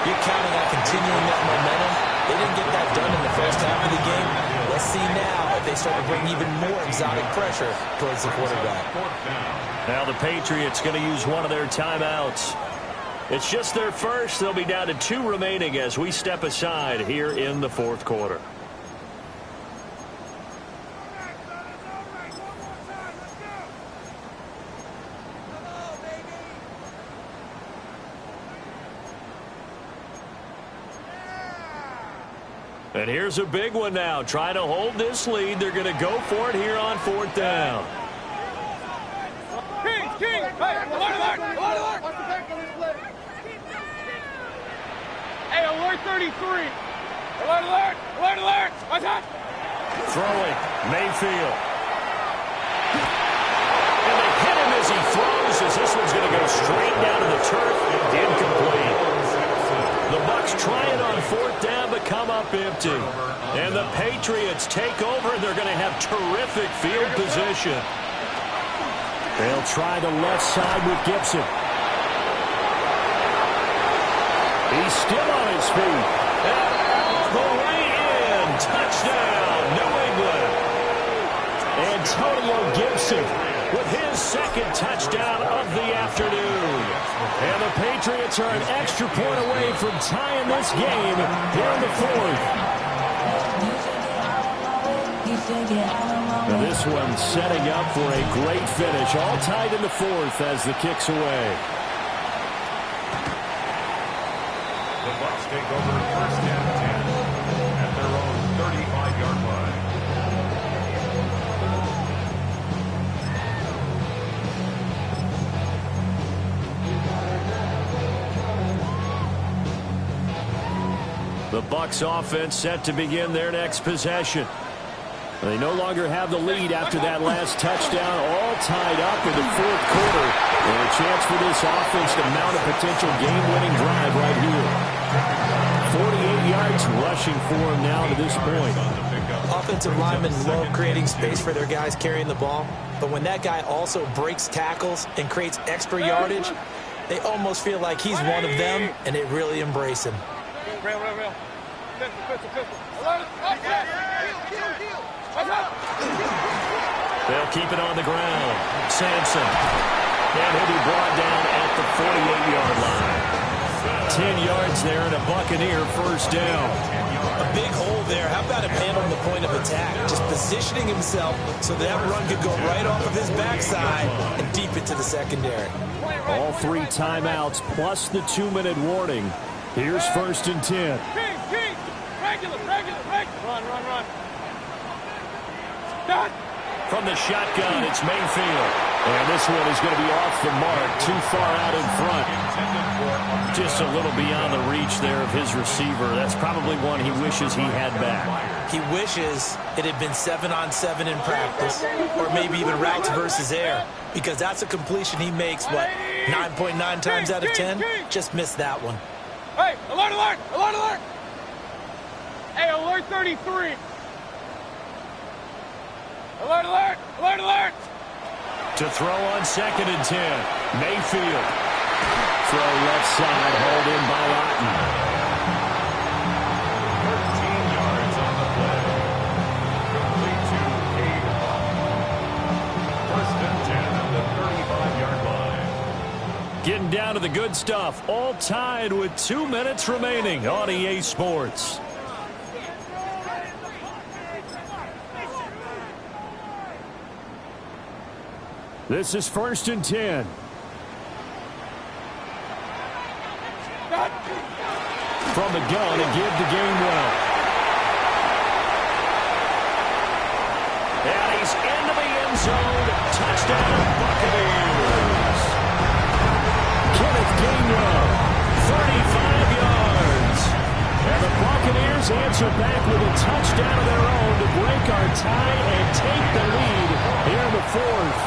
you're counting on continuing that momentum. They didn't get that done in the first half of the game. Let's see now if they start to bring even more exotic pressure towards the quarterback. Now the Patriots going to use one of their timeouts. It's just their first. They'll be down to 2 remaining as we step aside here in the fourth quarter. And here's a big one now. Trying to hold this lead. They're going to go for it here on 4th down. King! Hey, alert! Hey, alert 33! Alert! What's that? Throwing, Mayfield. And they hit him as he throws, as this one's going to go straight down to the turf. Incomplete. The Bucs try it on 4th down, but come up empty. And the Patriots take over. They're going to have terrific field position. They'll try the left side with Gibson. He's still on his feet. And all the way in. Touchdown, New England. Antonio Gibson with his 2nd touchdown of the afternoon. And the Patriots are an extra point away from tying this game here in the 4th. Now this one setting up for a great finish. All tied in the 4th as the kick's away. The Bucs take over 1st and 10 at their own 35-yard line. The Bucs offense set to begin their next possession. They no longer have the lead after that last touchdown, all tied up in the 4th quarter. And a chance for this offense to mount a potential game-winning drive right here. 48 yards rushing for him now to this point. Offensive linemen love creating space for their guys carrying the ball. But when that guy also breaks tackles and creates extra yardage, they almost feel like he's one of them, and they really embrace him. Real. Pistol. They'll keep it on the ground. Sampson. And he'll be brought down at the 48-yard line. 10 yards there and a Buccaneer first down. A big hole there. How about him handling the point of attack? Just positioning himself so that run could go right off of his backside and deep into the secondary. All 3 timeouts plus the 2-minute warning. Here's 1st and 10. King! Regular! Run! Done! From the shotgun, it's Mayfield. And this one is going to be off the mark, too far out in front. Just a little beyond the reach there of his receiver. That's probably one he wishes he had back. He wishes it had been 7-on-7 in practice, or maybe even routes versus air, because that's a completion he makes, 9.9 times out of 10? Just missed that one. Hey, alert, alert, alert, alert! Hey, alert 33! Alert, alert, alert, alert! To throw on 2nd and 10. Mayfield. Throw left side, hauled in by Otten. 13 yards on the play. Complete to Cade. First and 10 on the 35-yard line. Getting down to the good stuff. All tied with 2 minutes remaining on EA Sports. This is 1st and 10. From the gun and give to Gainwell. And he's into the end zone. Touchdown, Buccaneers. Kenneth Gainwell, 35 yards. And the Buccaneers answer back with a touchdown of their own to break our tie and take the lead here in the 4th.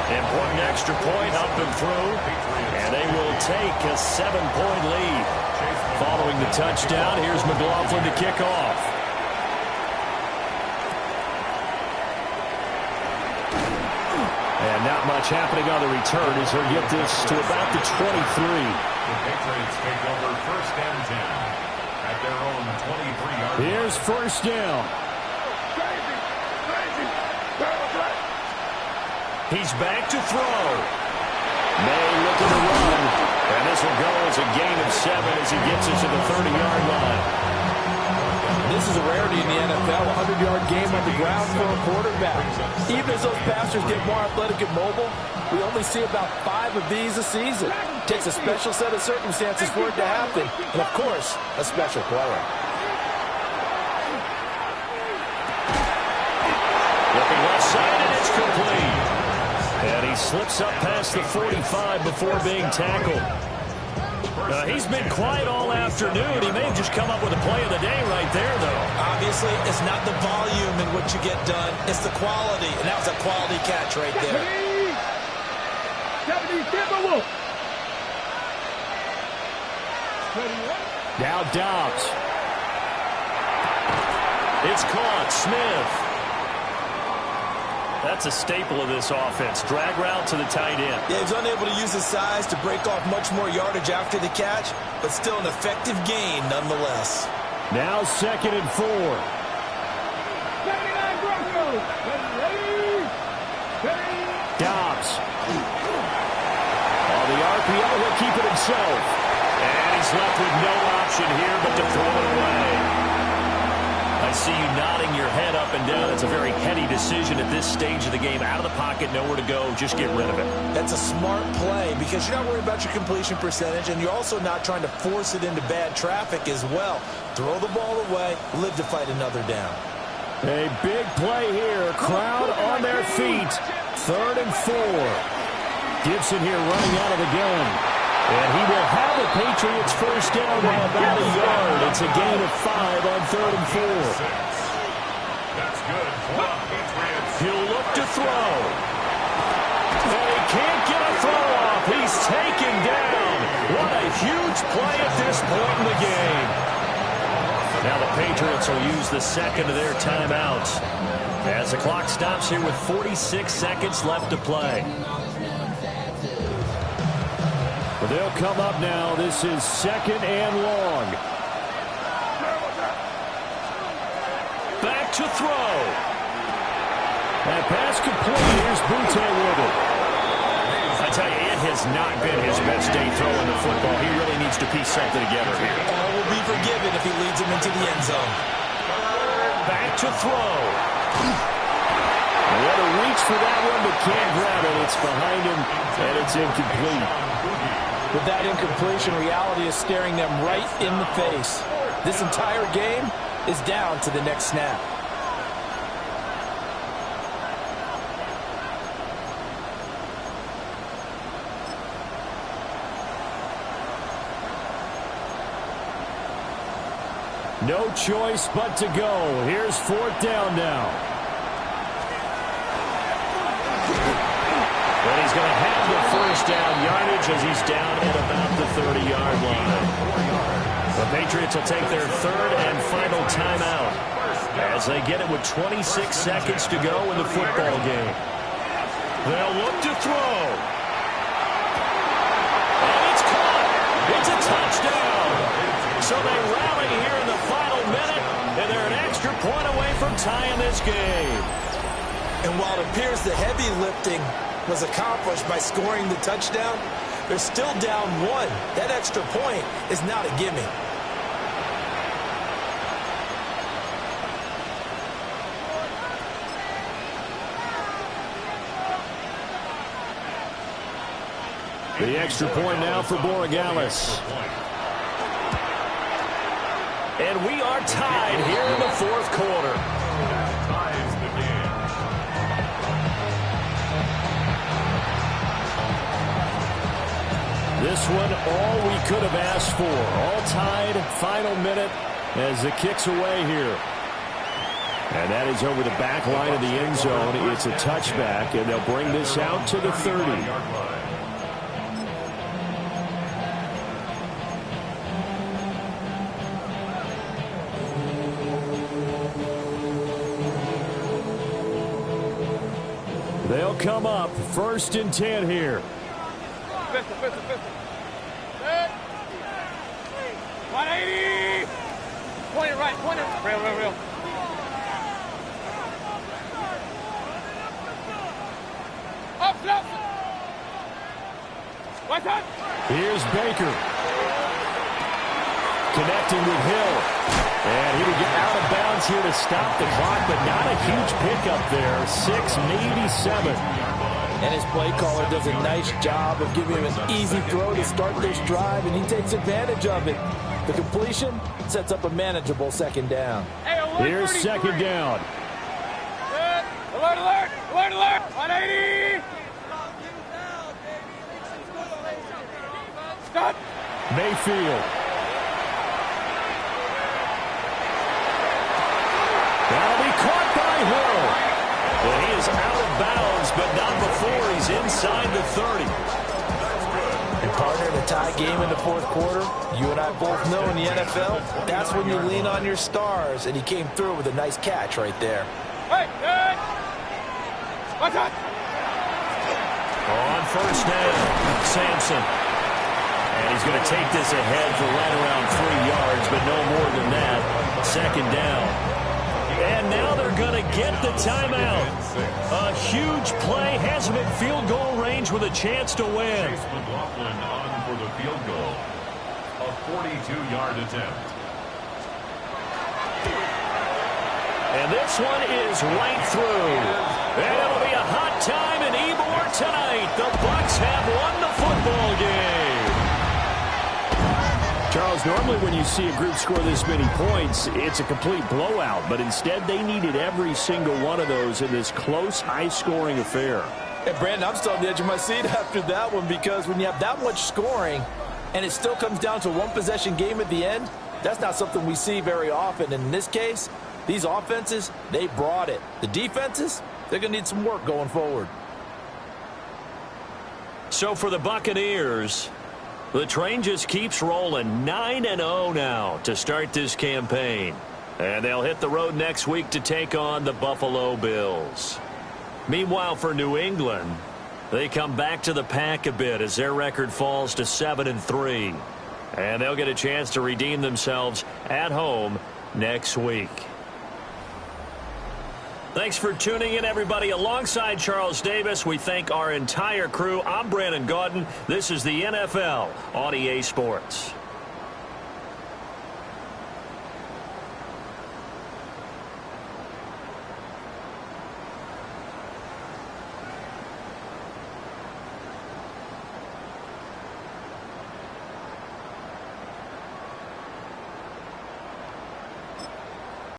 Important extra point up and through, and they will take a 7-point lead. Following the touchdown, here's McLaughlin to kick off. And not much happening on the return as he'll get this to about the 23. The Patriots take over 1st and 10 at their own 23-yard line. Here's 1st down. He's back to throw. May looking to run. And this will go as a gain of 7 as he gets it to the 30-yard line. This is a rarity in the NFL, a 100-yard game on the ground for a quarterback. Even as those passers get more athletic and mobile, we only see about 5 of these a season. It takes a special set of circumstances for it to happen, and of course, a special player. Looking left side, and it's complete. And he slips up past the 45 before being tackled. He's been quiet all afternoon. He may have just come up with a play of the day right there, though. Obviously, it's not the volume in what you get done. It's the quality, and that was a quality catch right there. Now Dobbs. It's caught. Smith. That's a staple of this offense. Drag route to the tight end. Yeah, he's unable to use his size to break off much more yardage after the catch, but still an effective gain nonetheless. Now 2nd and 4. Dobbs. On the RPO, he'll keep it himself. And he's left with no option here but to throw it away. I see you nodding your head up and down. It's a very heady decision at this stage of the game. Out of the pocket, nowhere to go. Just get rid of it. That's a smart play because you're not worried about your completion percentage, and you're also not trying to force it into bad traffic as well. Throw the ball away, live to fight another down. A big play here. Crowd on their feet. 3rd and 4. Gibson here running out of the gun. And he will have the Patriots first down by about a yard. It's a gain of 5 on 3rd and 4. That's good. Patriots. He'll look to throw. And he can't get a throw off. He's taken down. What a huge play at this point in the game. Now the Patriots will use the second of their timeouts as the clock stops here with 46 seconds left to play. But they'll come up now. This is 2nd and long. Back to throw. That pass complete. Here's Butte with it. I tell you, it has not been his best day throwing the football. He really needs to piece something together here. All will be forgiven if he leads him into the end zone. Back to throw. What a reach for that one, but can't grab it. It's behind him, and it's incomplete. With that incompletion, reality is staring them right in the face. This entire game is down to the next snap. No choice but to go. Here's 4th down now. And he's going to have the 1st down yardage as he's down at about the 30-yard line. The Patriots will take their 3rd and final timeout as they get it with 26 seconds to go in the football game. They'll look to throw. And it's caught. It's a touchdown. So they rally here in the final minute, and they're an extra point away from tying this game. And while it appears the heavy lifting was accomplished by scoring the touchdown, they're still down 1. That extra point is not a gimme. The extra point now for Borregales. And we are tied here in the 4th quarter. Ties the game. This one, all we could have asked for. All tied, final minute as it kicks away here. And that is over the back line of the end zone. It's a touchback, and they'll bring this out to the 30. They'll come up 1st and 10 here. Pistol. 180. Point it right. Real. Up. One time. Here's Baker. Connecting with Hill. And he would get out of bounds here to stop the clock, but not a huge pickup there. 6, maybe 7. And his play caller does a nice job of giving him an easy throw to start this drive, and he takes advantage of it. The completion sets up a manageable 2nd down. Hey, here's 2nd down. Good. Alert. 180. Stop. Mayfield. That'll be caught by Hill. And he is out of bounds, but not before he's inside the 30. And partner, in a tie game in the 4th quarter, you and I both know in the NFL, that's when you lean on your stars, and he came through with a nice catch right there. Hey, good. One time. On 1st down, Sampson. And he's going to take this ahead for right around 3 yards, but no more than that. 2nd down. And now they're going to get the timeout. A huge play, has him in field goal range with a chance to win. Chase McLaughlin on for the field goal. A 42-yard attempt. And this one is right through. And it'll be a hot time in Ybor tonight. The Bucs have won the football game. Charles, normally when you see a group score this many points, it's a complete blowout. But instead, they needed every single one of those in this close, high-scoring affair. And Brandon, I'm still on the edge of my seat after that one, because when you have that much scoring and it still comes down to a one-possession game at the end, that's not something we see very often. And in this case, these offenses, they brought it. The defenses, they're going to need some work going forward. So for the Buccaneers, the train just keeps rolling. 9-0 now to start this campaign. And they'll hit the road next week to take on the Buffalo Bills. Meanwhile, for New England, they come back to the pack a bit as their record falls to 7-3. And they'll get a chance to redeem themselves at home next week. Thanks for tuning in, everybody. Alongside Charles Davis, we thank our entire crew. I'm Brandon Gaudin. This is the NFL on EA Sports.